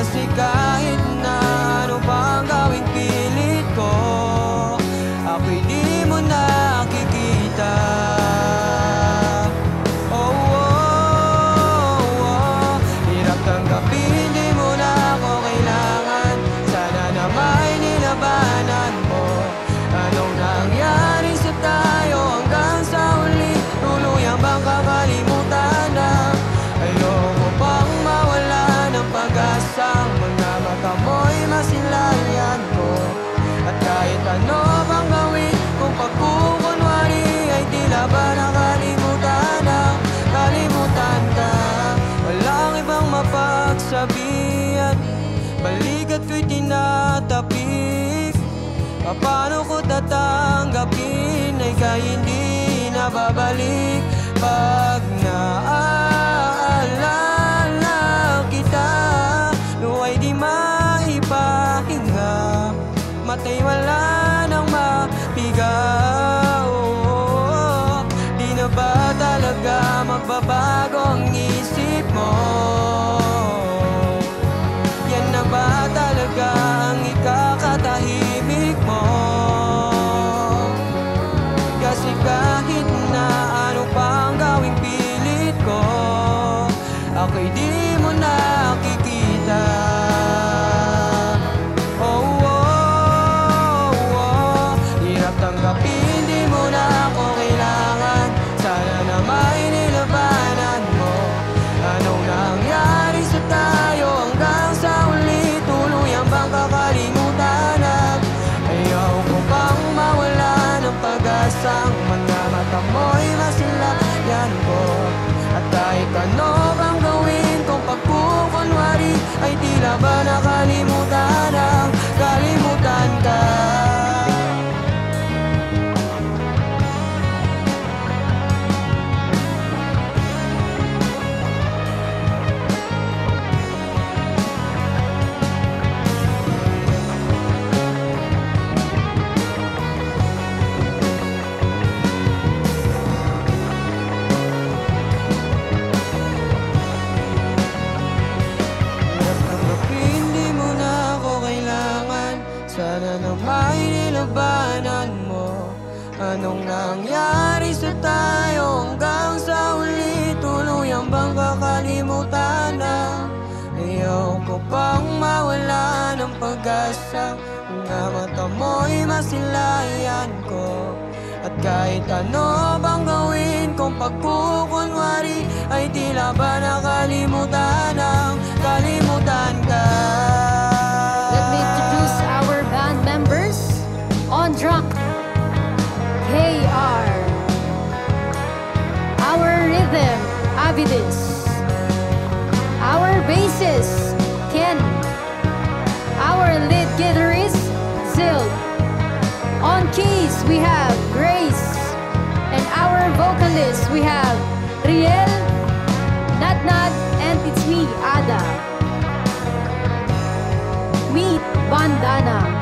Kasi kahit na ano pang gawing pilit ko, ako'y di mo nakikita. Oh, oh, oh. Hirap tanggapin, di mo na ako kailangan. Sana na may nilabanan mo. Anong nangyari sa tayo hanggang sa huli? Tuluyang bang kakalimutan na? Ayoko pang mawala ng pag-asa. Mga mata mo'y masilayan ko. At kahit ano bang gawin, kung pagkukunwari ay tila ba nakalimutan na? Kalimutan ka, walang ibang mapagsabihan. Balikat ko'y tinatapik. Paano ko tatanggapin ay kaya hindi na babalik? Pag naaalala kita, luwa'y di maipahinga. Mata'y wala nang mapiga. Di na ba talaga magbabago ang isip mo? Yan na ba talaga ang ikakatahimik mo? Kasi kahit na ano pang gawing pilit ko, ako'y di mo nakikita. Oh, oh, oh. Hirap tanggapin, di mo na ako kailangan. Sana na may nilabanan mo. Anong nangyari sa tayo hanggang sa huli? Tuluyang bang kakalimutan na? Ayaw ko pang mawala ng pag-asang mga mata mo'y masilayan ko. At kahit ano bang gawin, kung pagkukunwari ay tila ba nakalimutan ang kalimutan ka. Sana na may nilabanan mo. Anong nangyari sa tayo hanggang sa huli? Tuluyang bang kakalimutan na? Ayaw ko pang mawala ng pag-asa. Mga mata mo'y masilayan ko. At kahit ano bang gawin, kung pagkukunwari ay tila ba nakalimutan ang kalimutan ka. Let me introduce our band members. On drum, KR. Our rhythm, Avidis. Our bassist, Ken. Our lead guitarist, Zil. On keys, we have Grace. And our vocalist, we have Riel, Natnat, and it's me, Ada. Meet Bandana.